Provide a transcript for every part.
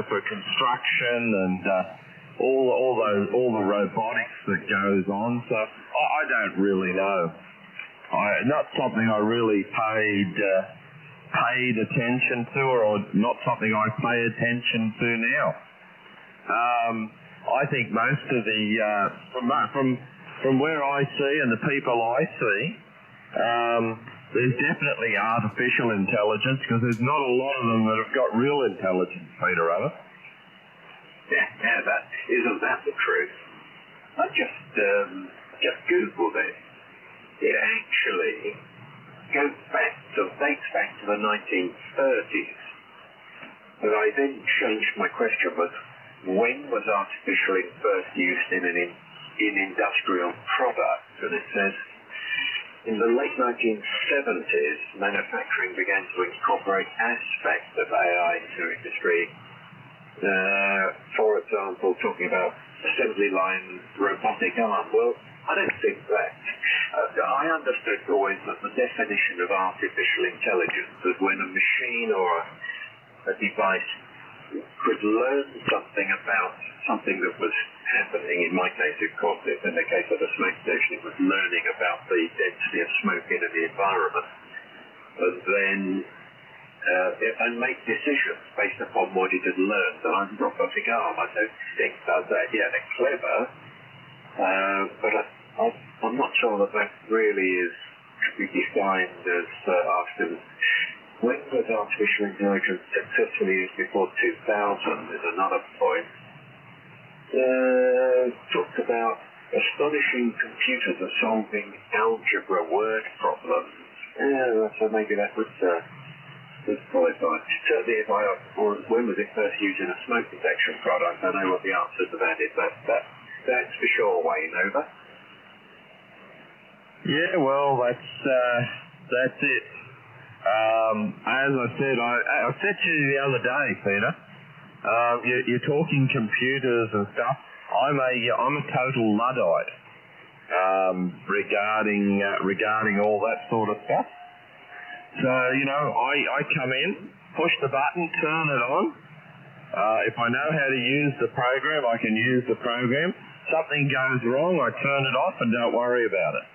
for construction and all the robotics that goes on. So I don't really know. Not something I really paid attention to, or not something I pay attention to now. I think most of the from where I see and the people I see, there's definitely artificial intelligence, because there's not a lot of them that have got real intelligence, Peter, are there? Yeah, isn't that the truth? I just Googled it. It actually dates back to the 1930s. But I then changed my question, was when was artificial first used in industrial products? And it says, in the late 1970s, manufacturing began to incorporate aspects of AI into industry. For example, talking about assembly line robotic arm. Well, I don't think that. I understood always that the definition of artificial intelligence was when a machine or a device could learn something about something that was happening. In my case, of course, in the case of the smoke station, it was learning about the density of smoke in the environment, and then and make decisions based upon what it had learned. And I'm a robotic arm. I don't think does that. Yeah, they're clever, but I'm not sure that really could be defined as artificial. When was artificial intelligence successfully used before 2000 is another point. Talked about astonishing computers are solving algebra word problems. So maybe that would qualify. When was it first used in a smoke detection product? I know what the answer to that is. That's for sure, Wayne. Over. Yeah, well, that's it. As I said, I said to you the other day, Peter, you're talking computers and stuff. I'm a total Luddite regarding all that sort of stuff. So, I come in, push the button, turn it on. If I know how to use the program, I can use the program. Something goes wrong, I turn it off and don't worry about it.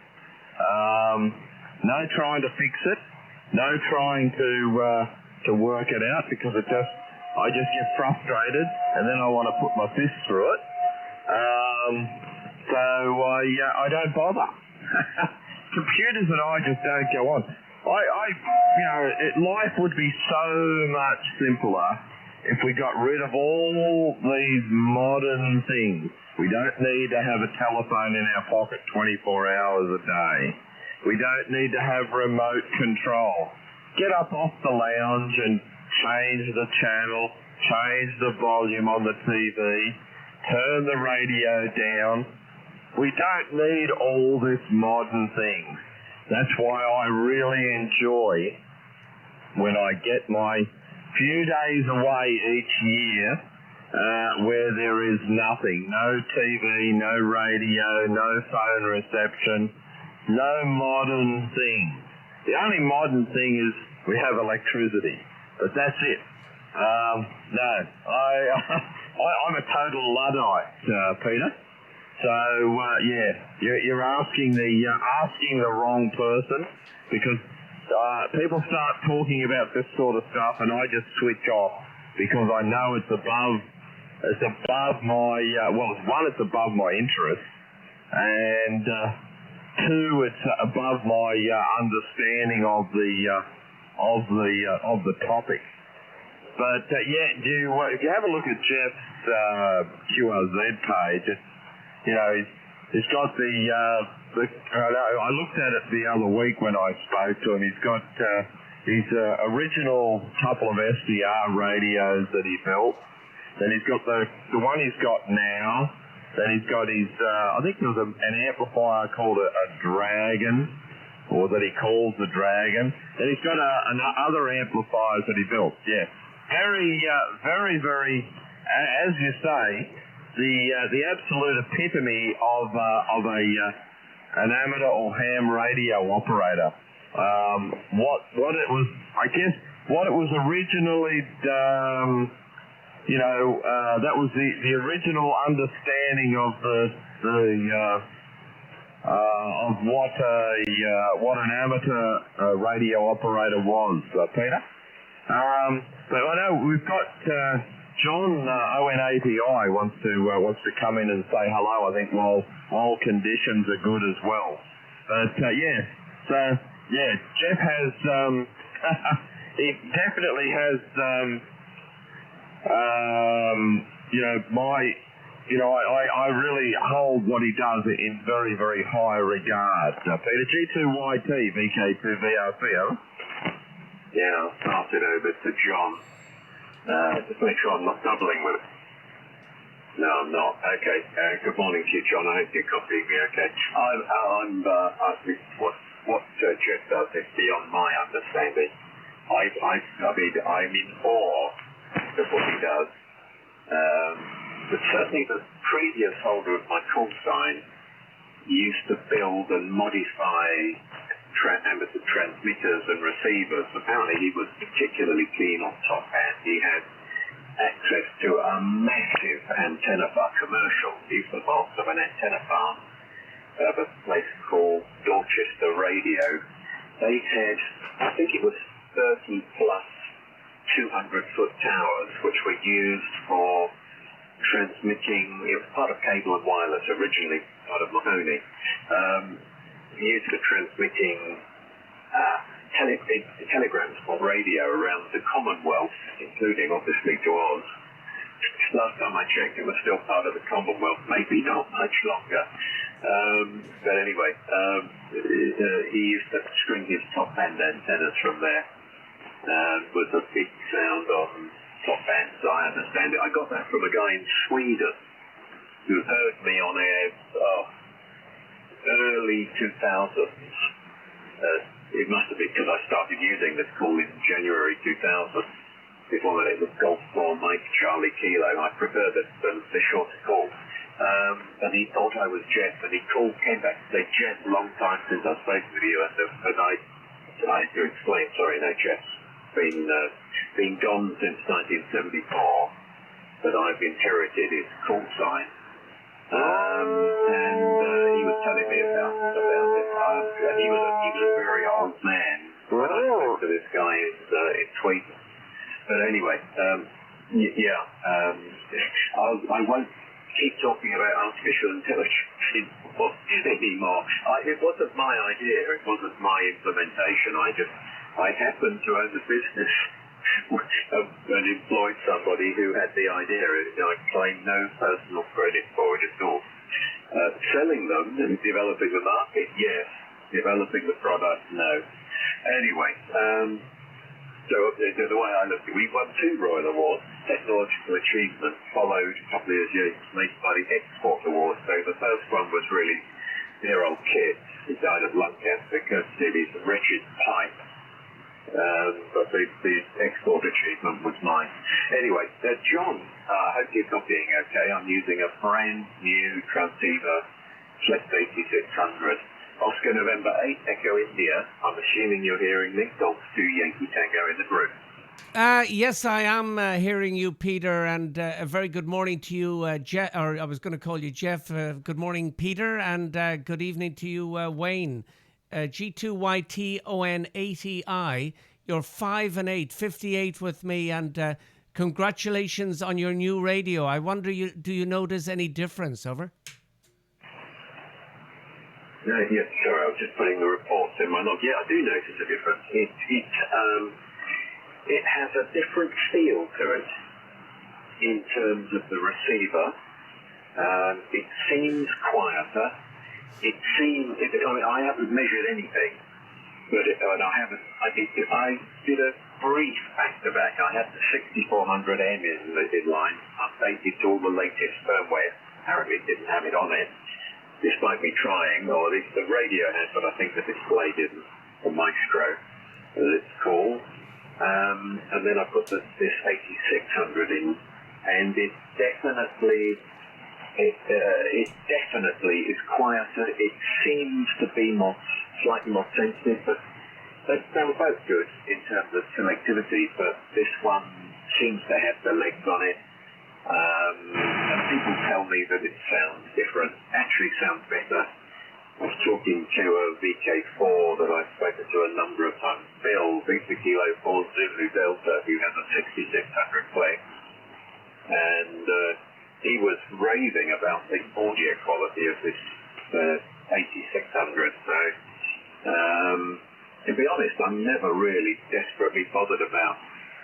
No trying to fix it. No trying to work it out, because I just get frustrated and then I want to put my fist through it. So I don't bother. Computers and I just don't go on. Life would be so much simpler if we got rid of all these modern things. We don't need to have a telephone in our pocket 24 hours a day. We don't need to have remote control. Get up off the lounge and change the channel, change the volume on the TV, turn the radio down. We don't need all this modern things. That's why I really enjoy when I get my few days away each year where there is nothing, no TV, no radio, no phone reception, no modern thing. The only modern thing is we have electricity, but that's it. No, I'm a total Luddite, Peter. So you're asking the wrong person, because people start talking about this sort of stuff, and I just switch off because I know it's above my it's above my interest, and two, it's above my understanding of the topic. But if you have a look at Jeff's QRZ page, he's got I looked at it the other week when I spoke to him. He's got his original couple of SDR radios that he built. Then he's got the one he's got now. Then he's got his, I think there was an amplifier called a Dragon, or that he calls the Dragon. Then he's got other amplifiers that he built. Yeah, very, very, as you say, the absolute epitome of an amateur or ham radio operator. What it was originally that was the original understanding of of what an amateur radio operator was, Peter. But I know we've got John ON80I wants to come in and say hello. I think while conditions are good as well. But Jeff has he definitely has I really hold what he does in very, very high regard. Peter, G2YT, VK2VRC, over. Yeah, I'll pass it over to John. Just make sure I'm not doubling with it. No, I'm not. Okay. Good morning to you, John. I hope you're copying me okay. I think what Jeff does is beyond my understanding. I'm in awe of what he does. But certainly the previous holder of my call sign used to build and modify amateur transmitters and receivers. Apparently he was particularly keen on top hand. He had access to a massive antenna farm commercial. He's the boss of an antenna farm of a place called Dorchester Radio. They had, I think it was 30 plus 200-foot towers, which were used for transmitting. It was part of Cable and Wireless originally, part of Mahoney. Used for transmitting telegrams on radio around the Commonwealth, including obviously to Oz. Last time I checked, it was still part of the Commonwealth, maybe not much longer. But anyway, he used to string his top band antennas from there. Was a big sound on top bands, I understand it. I got that from a guy in Sweden who heard me on air early 2000s. It must have been because I started using this call in January 2000. Before that it was Golf 4 Mike Charlie Kilo. I preferred the shorter call. And he thought I was Jeff, and he came back and said, Jeff, long time since I've spoken with you. And I had to explain, sorry, no, Jeff's been gone since 1974, but I've inherited his call sign. And he was telling me about it. And he was a very old man when I spoke to this guy in Sweden. But anyway, I won't keep talking about artificial intelligence anymore. It wasn't my idea. It wasn't my implementation. I happened to own the business and employed somebody who had the idea. I claim no personal credit for it at all. Selling them and developing the market, yes. Developing the product, no. Anyway, so the way I look at it, we won 2 Royal Awards. Technological achievement followed a couple of years later by the Export Award. So the first one was really dear old kid. He died of lung cancer because of his wretched pipe. But the export achievement was mine. Anyway, John, I hope you're copying okay. I'm using a brand new transceiver, Flex 8600. Oscar November 8, Echo India. I'm assuming you're hearing me. Golf 2 Yankee Tango in the group. Yes, I am hearing you, Peter, and a very good morning to you, Jeff. Or I was going to call you Jeff. Good morning, Peter, and good evening to you, Wayne. G2YT ON80I. You're 5 and 8, 58 with me, and congratulations on your new radio. I wonder, do you notice any difference? Over. Yes, sorry, I was just putting the reports in my log. Yeah, I do notice a difference. It has a different feel to it in terms of the receiver. It seems quieter. I haven't measured anything, but I did a brief back-to-back. I had the 6400M in line, updated to all the latest firmware. Apparently it didn't have it on it, despite me trying, or at least the radio had, but I think the display didn't, the Maestro, as it's called. And then I put this 8600 in, and it definitely is quieter. It seems to be slightly more sensitive, but they were both good in terms of connectivity, but this one seems to have the legs on it. people tell me that it sounds different. Actually sounds better. I was talking to a VK4 that I've spoken to a number of times, Bill, Victor Kilo 4 Zulu Delta, who has a 6600 flex, and he was raving about the audio quality of this 8600. So, to be honest, I'm never really desperately bothered about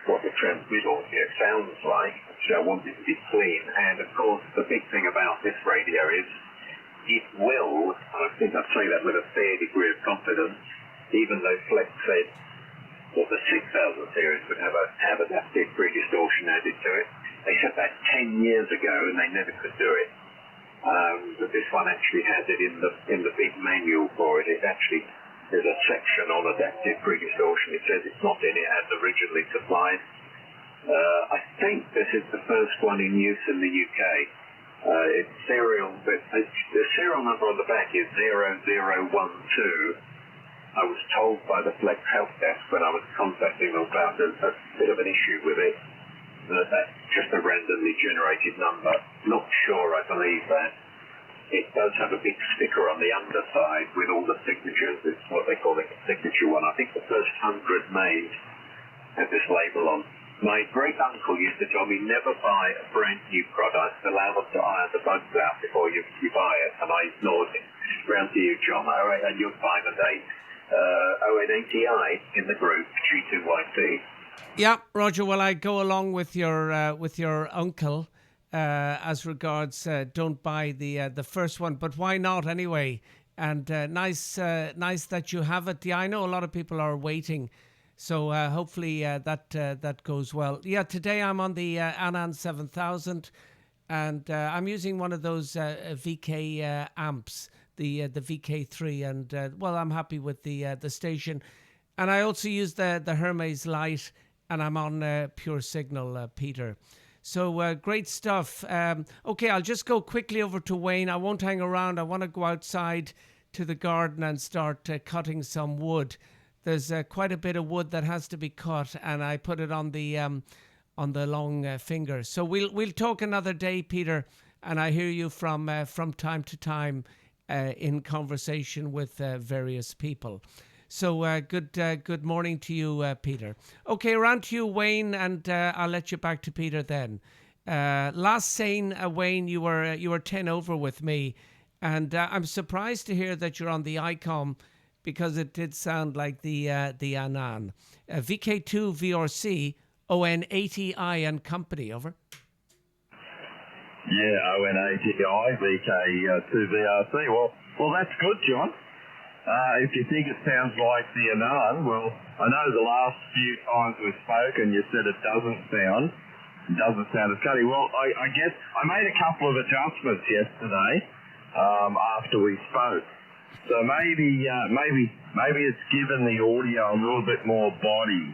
what the transmit audio sounds like. So I want it to be clean. And of course, the big thing about this radio is it will, I think I'd say that with a fair degree of confidence, even though Flex said that the 6000 series would have adaptive pre-distortion added to it. They said that 10 years ago and they never could do it. But this one actually has it in the big manual for it. It actually, there's a section on adaptive pre-distortion. It says it's not in it as originally supplied. I think this is the first one in use in the UK. It's serial, but the serial number on the back is 0012. I was told by the Flex Help Desk when I was contacting them about a bit of an issue with it, that that's just a randomly generated number. Not sure I believe that. It does have a big sticker on the underside with all the signatures. It's what they call a signature one. I think the first 100 made had this label on. My great uncle used to tell me never buy a brand new product, allow them to iron the bugs out before you buy it, and I ignored it. Round to you, John. And you'll find a date. ON80I in the group, G2YT. Yeah, Roger. Well, I go along with your uncle as regards don't buy the first one, but why not anyway? And nice that you have it. Yeah, I know a lot of people are waiting. So hopefully that goes well. Yeah, today I'm on the Anand 7000, and I'm using one of those VK amps, the VK3, and well, I'm happy with the station. And I also use the Hermes Lite, and I'm on pure signal, Peter. So great stuff. Okay, I'll just go quickly over to Wayne. I won't hang around. I want to go outside to the garden and start cutting some wood. There's quite a bit of wood that has to be cut, and I put it on the long finger. So we'll talk another day, Peter. And I hear you from time to time in conversation with various people. So good morning to you, Peter. Okay, around to you, Wayne, and I'll let you back to Peter then. Last saying, Wayne, you were 10 over with me, and I'm surprised to hear that you're on the ICOM, because it did sound like the Anand. VK2VRC ON80I and Company, over. Yeah, ON80I, VK2VRC. Well, that's good, John. If you think it sounds like the Anand, well, I know the last few times we've spoken, you said it doesn't sound as cutty. Well, I guess I made a couple of adjustments yesterday after we spoke. So maybe it's given the audio a little bit more body,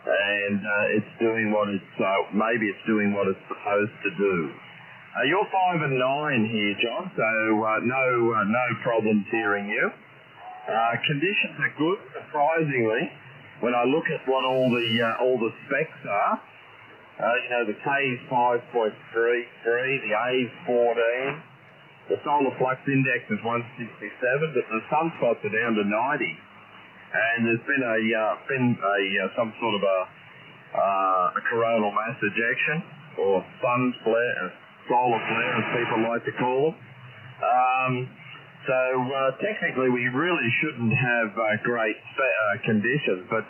and it's doing what it's supposed to do. You're 5 and 9 here, John. So no problems hearing you. Conditions are good, surprisingly. When I look at what all the specs are, the K is 5.33, the A is 14. The solar flux index is 167, but the sunspots are down to 90, and there's been some sort of a coronal mass ejection, or sun flare, solar flare, as people like to call them. So technically, we really shouldn't have great conditions, but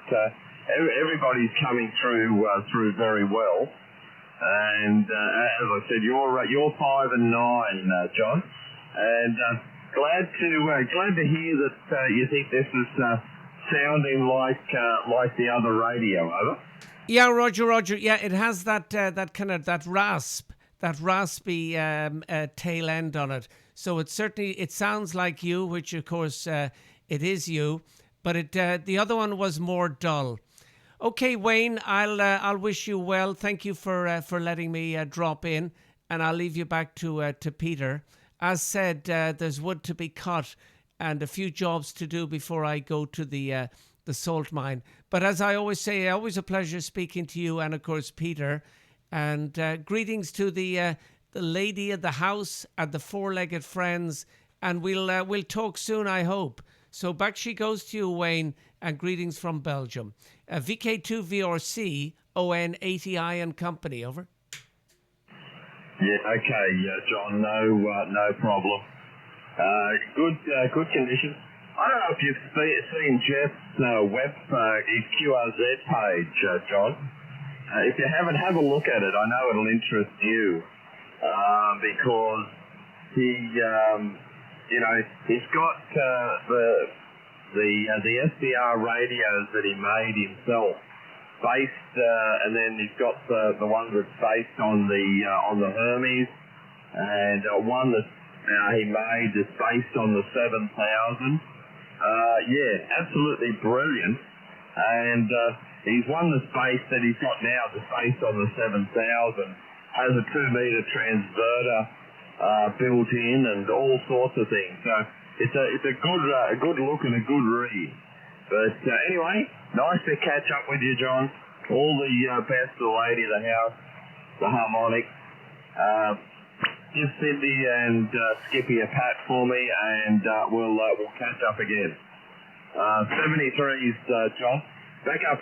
everybody's coming through very well. And as I said, you're 5 and 9, John, and glad to hear that you think this is sounding like the other radio. Over. Yeah, Roger. Yeah, it has that kind of that raspy tail end on it. So it sounds like you, which of course it is you, but the other one was more dull. Okay, Wayne, I'll wish you well. Thank you for letting me drop in, and I'll leave you back to Peter. As said, there's wood to be cut and a few jobs to do before I go to the salt mine. But as I always say, always a pleasure speaking to you, and of course Peter. And greetings to the the lady of the house at the Four-Legged Friends, and we'll talk soon, I hope. So back she goes to you, Wayne, and greetings from Belgium. VK2VRC ON80I and Company, over. Yeah, okay, John, no problem. Good conditions. I don't know if you've seen Jeff's his QRZ page, John. If you haven't, have a look at it. I know it'll interest you because he's got the SDR radios that he made himself, based, and then he's got the one that's based on the Hermes, and one that he made that's based on the 7000. Yeah, absolutely brilliant. And he's one that's based that he's got now that's based on the 7000, has a 2-meter transverter built in and all sorts of things. So it's a good look and a good read. But anyway, nice to catch up with you, John. All the best to the lady of the house, the harmonics. Give Cindy and Skippy a pat for me, and we'll catch up again. 73's John. Back up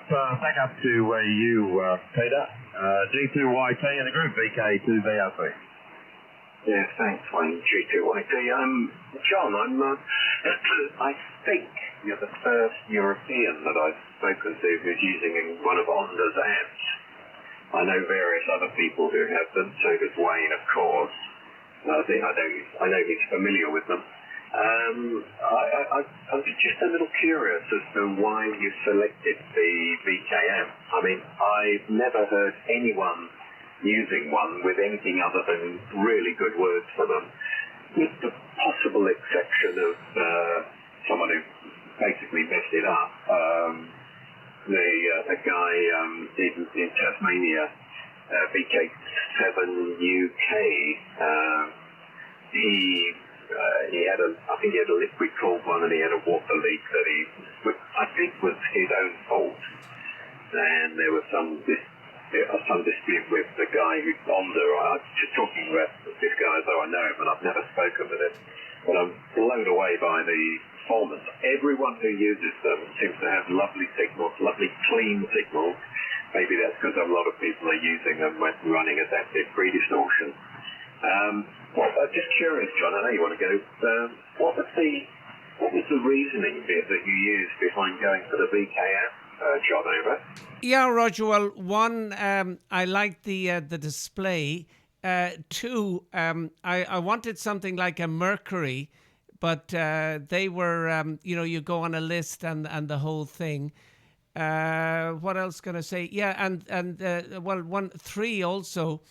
to you, Peter. G2YT and the group VK2VRC. Yeah, thanks, Wayne. G2YT. John, I think you're the first European that I've spoken to who's using one of Honda's amps. I know various other people who have them. So does Wayne, of course. I know he's familiar with them. I'm just a little curious as to why you selected the VKM. I mean, I've never heard anyone using one with anything other than really good words for them, with the possible exception of someone who basically messed it up. The guy in Tasmania, VK2VRC he had I think he had a liquid cooled one, and he had a water leak that I think was his own fault. And there was some dispute with the guy who's Honda. I'm just talking about this guy as though I know him, and I've never spoken with him. But I'm blown away by the performance. Everyone who uses them seems to have lovely signals, lovely clean signals. Maybe that's because a lot of people are using them when running adaptive pre-distortion. Well, just curious, John, I know you want to go. What was the reasoning that you used behind going for the VKM, John, over? Yeah, Roger. Well, one, I liked the display. Two, I wanted something like a Mercury, but they were, you go on a list and the whole thing. What else can I say? Yeah, and 3 also.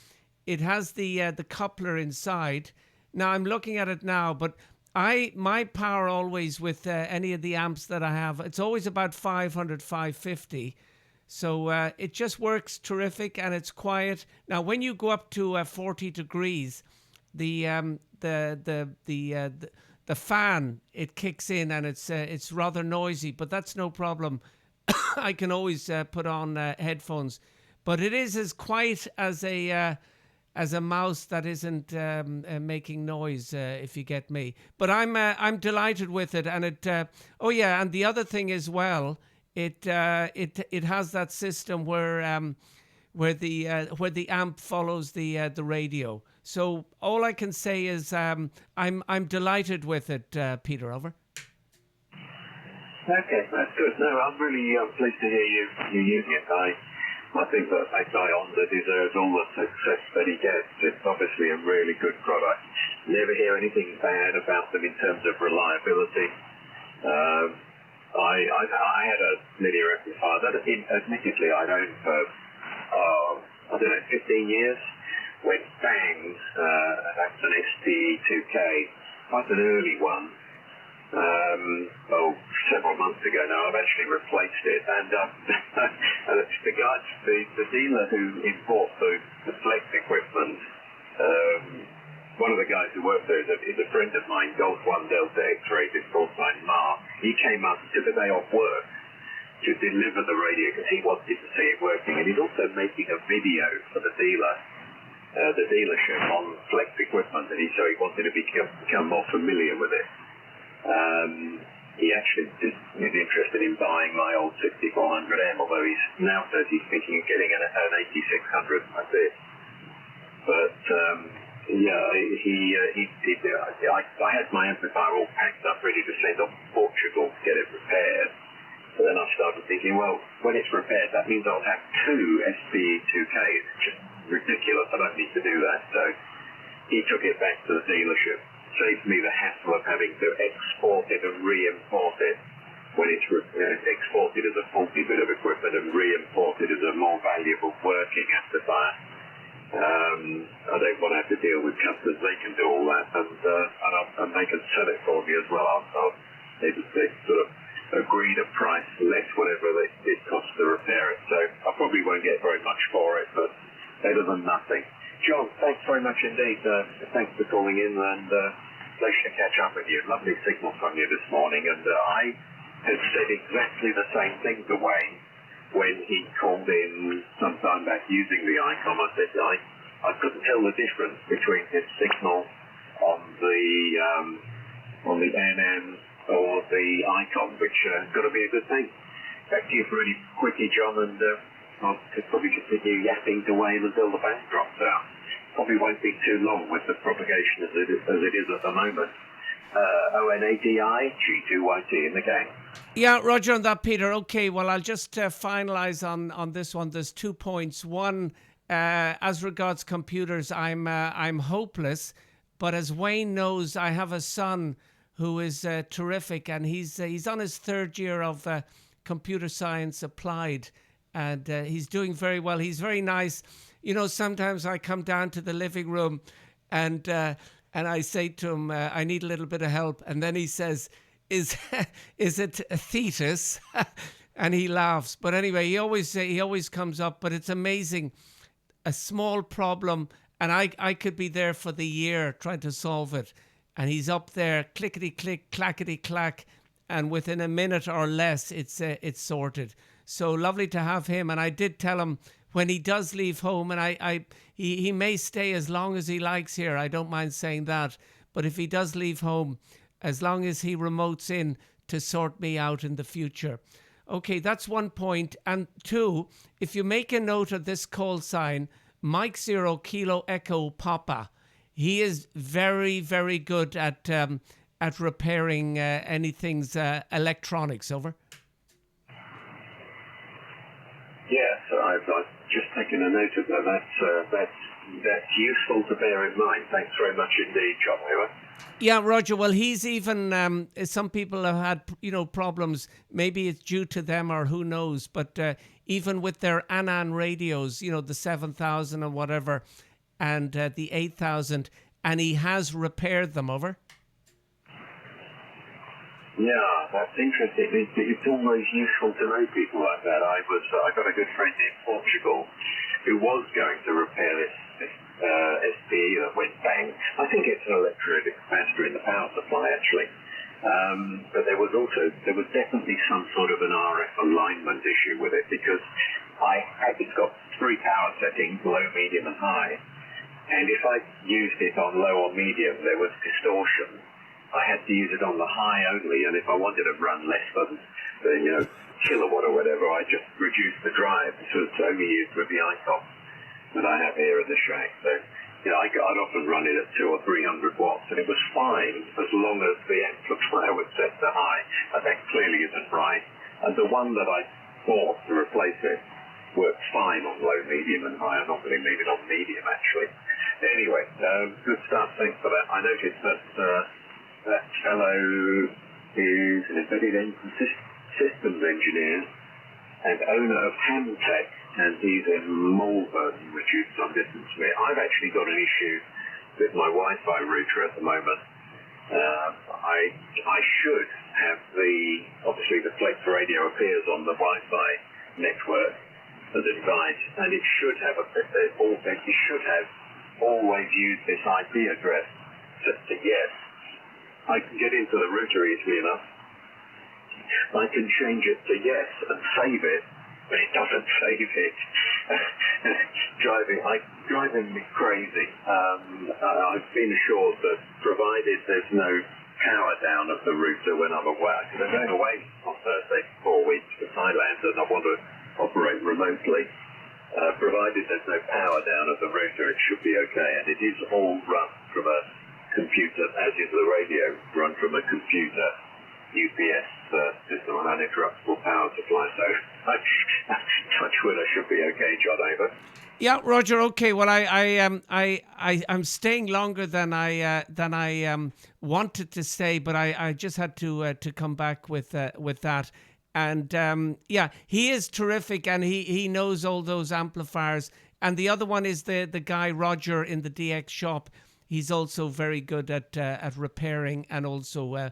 It has the coupler inside. Now I'm looking at it now, but my power always with any of the amps that I have, it's always about 500, 550. So it just works terrific, and it's quiet. Now when you go up to 40 degrees, the fan, it kicks in, and it's rather noisy, but that's no problem. I can always put on headphones, but it is as quiet as a mouse that isn't making noise, if you get me. But I'm delighted with it, and it. And the other thing as well, it has that system where the amp follows the radio. So all I can say is I'm delighted with it, Peter. Over. Okay, that's good. No, I'm really pleased to hear you using it. I think that Honda deserves all the success that he gets. It's obviously a really good product. Never hear anything bad about them in terms of reliability. I had a linear amplifier that admittedly I'd owned for, 15 years. Went bang, that's an ST2K. That's an early one. Several months ago now, I've actually replaced it, and the dealer who imports the Flex equipment, one of the guys who works there is a friend of mine, Golf 1 Delta X-rated call sign Mark. He came up, took a day off work to deliver the radio because he wanted to see it working, and he's also making a video for the dealer the dealership on flex equipment, and so he wanted to become more familiar with it. He actually is interested in buying my old 6400M, although he's now says he's thinking of getting an 8600 like this. But I had my amplifier all packed up, ready to send off to Portugal to get it repaired. But then I started thinking, well, when it's repaired, that means I'll have two SPE2Ks. It's just ridiculous. I don't need to do that. So he took it back to the dealership. Saved me the hassle of having to export it and re-import it when it's exported as a faulty bit of equipment and re-imported as a more valuable working amplifier. I don't want to have to deal with customers. They can do all that, and they can sell it for me as well. They sort of agreed a price less whatever it costs to repair it. So I probably won't get very much for it, but better than nothing. John, thanks very much indeed. Thanks for calling in, and pleasure to catch up with you. Lovely signal from you this morning, and I had said exactly the same thing to Wayne when he called in some time back using the ICOM. I said I couldn't tell the difference between his signal on the NM or the ICOM, which has got to be a good thing. Back to you pretty quickly, John, and I'll probably continue yapping away until the band drops out. Probably won't be too long with the propagation as it is at the moment. ONADI, G2YT in the game. Yeah, Roger on that, Peter. Okay, well, I'll just finalise on this one. There's 2 points. One, as regards computers, I'm hopeless, but as Wayne knows, I have a son who is terrific, and he's on his third year of computer science applied, and he's doing very well. He's very nice. You know, sometimes I come down to the living room and I say to him, I need a little bit of help. And then he says, is it a thetis? And he laughs. But anyway, he always comes up. But it's amazing. A small problem, and I could be there for the year trying to solve it. And he's up there, clickety-click, clackety-clack. And within a minute or less, it's sorted. So lovely to have him. And I did tell him, when he does leave home, and he may stay as long as he likes here, I don't mind saying that, but if he does leave home, as long as he remotes in to sort me out in the future. Okay, that's 1 point. And 2, if you make a note of this call sign, Mike 0 Kilo Echo Papa, he is very, very good at repairing anything's electronics. Over. Yeah, so I've just taken a note of that. That's useful to bear in mind. Thanks very much indeed, John Weaver. Yeah, Roger. Well, he's even, some people have had, problems. Maybe it's due to them or who knows. But even with their Anan radios, the 7000 or whatever, and the 8000, and he has repaired them. Over. Yeah, that's interesting. It's always useful to know people like that. I got a good friend in Portugal who was going to repair this SPE that went bang. I think it's an electrolytic capacitor in the power supply, actually. But there was definitely some sort of an RF alignment issue with it, because it's got 3 power settings, low, medium, and high. And if I used it on low or medium, there was distortion. I had to use it on the high only, and if I wanted to run less than the kilowatt or whatever, I just reduced the drive. So it's only used with the ICOM that I have here in the shack. So I'd often run it at 200 or 300 watts, and it was fine as long as the amplifier was set to high, and that clearly isn't right. And the one that I bought to replace it works fine on low, medium, and high. I'm not going to leave it on medium, actually. Anyway, good stuff. Thanks for that. I noticed that fellow is an embedded systems engineer and owner of Hamtech, and he's in Malvern, which is some distance from me. I've actually got an issue with my Wi-Fi router at the moment. I should have obviously the Flex radio appears on the Wi-Fi network as a device, and it should have always used this IP address set to yes. I can get into the router easily enough. I can change it to yes and save it, but it doesn't save it. driving me crazy. I've been assured that provided there's no power down of the router when I'm away, because I'm going away on Thursday for 4 weeks to Thailand and I want to operate remotely. Provided there's no power down of the router, it should be okay. And it is all run from a computer, as is the radio, run from a computer UPS system of uninterruptible power supply. So, touch wood, I should be okay, John. Over. Yeah, Roger. Okay. Well, I'm staying longer than I wanted to stay, but I just had to come back with that. And yeah, he is terrific, and he knows all those amplifiers. And the other one is the guy Roger in the DX shop. He's also very good at repairing and also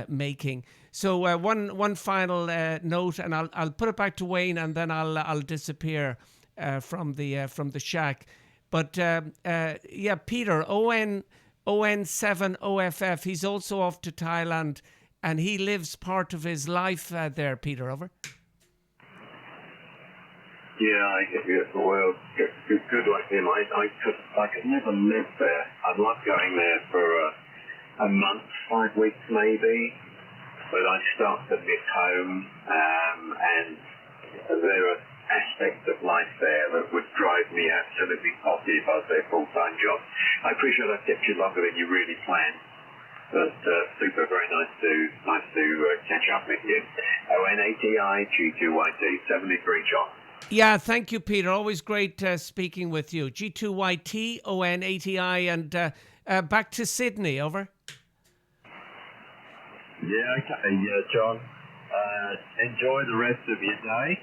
making. So one final note, and I'll put it back to Wayne, and then I'll disappear from the shack. But yeah, Peter ON7OFF. He's also off to Thailand, and he lives part of his life there. Peter, over. Yeah, well, good luck to him. I could never live there. I'd love going there for a month, 5 weeks maybe, but I start to miss home, and there are aspects of life there that would drive me absolutely potty if I was their full-time job. I appreciate I've kept you longer than you really planned, but super, very nice to catch up with you. ON80I G2YT 73, John. Yeah, thank you, Peter. Always great speaking with you. G2YT, ON80I, and back to Sydney, over. Yeah, okay, yeah, John. Enjoy the rest of your day.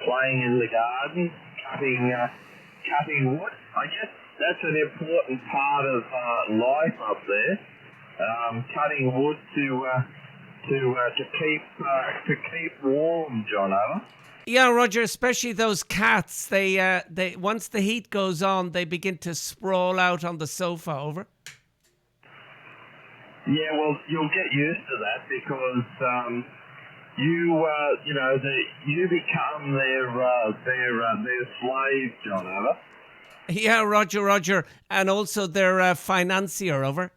Playing in the garden, cutting wood. I guess that's an important part of life up there. Cutting wood to keep warm, John. Over. Yeah, Roger, especially those cats. They once the heat goes on, they begin to sprawl out on the sofa, over. Yeah, well, you'll get used to that because you become their slave, John. Over. Yeah, Roger, and also their financier, over.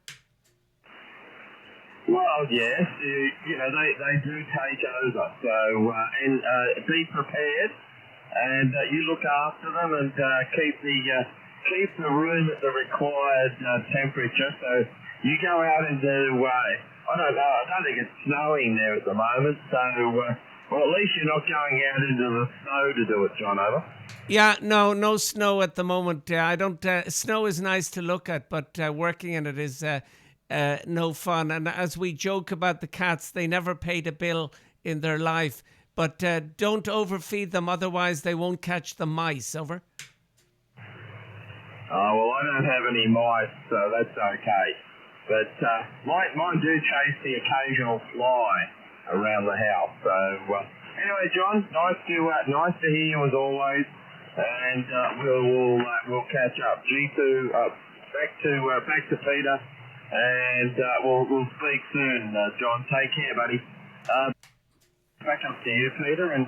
Well, yes, they do take over. So, and be prepared, and you look after them, and keep the room at the required temperature. So you go out into I don't know. I don't think it's snowing there at the moment. So, well, at least you're not going out into the snow to do it, John. Over. Yeah, no snow at the moment. I don't. Snow is nice to look at, but working in it is. No fun. And as we joke about the cats, they never paid a bill in their life. But don't overfeed them, otherwise they won't catch the mice, over. Oh, well, I don't have any mice, so that's okay. But mine do chase the occasional fly around the house. So anyway, John, nice to hear you as always, and we'll catch up. G2, back to Peter. And we'll speak soon, John. Take care, buddy. Back up to you, Peter. And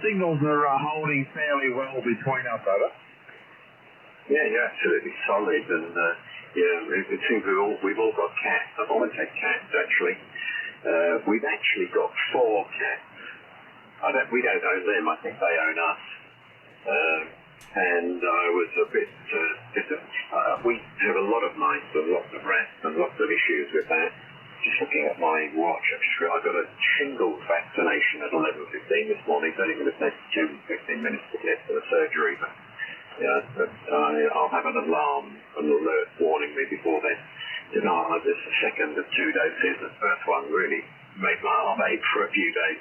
signals are holding fairly well between us, over. Yeah, you're absolutely solid. And it seems we've all got cats. I've always had cats, actually. We've actually got 4 cats. We don't own them. I think they own us. And I was a bit we have a lot of mice and lots of rats and lots of issues with that. Just looking at my watch, I got a shingles vaccination at 11:15 this morning. It's only going to take 15 minutes to get to the surgery, but I'll have an alarm, an alert warning me before then. This the second of 2 doses. The first one really made my arm ache for a few days.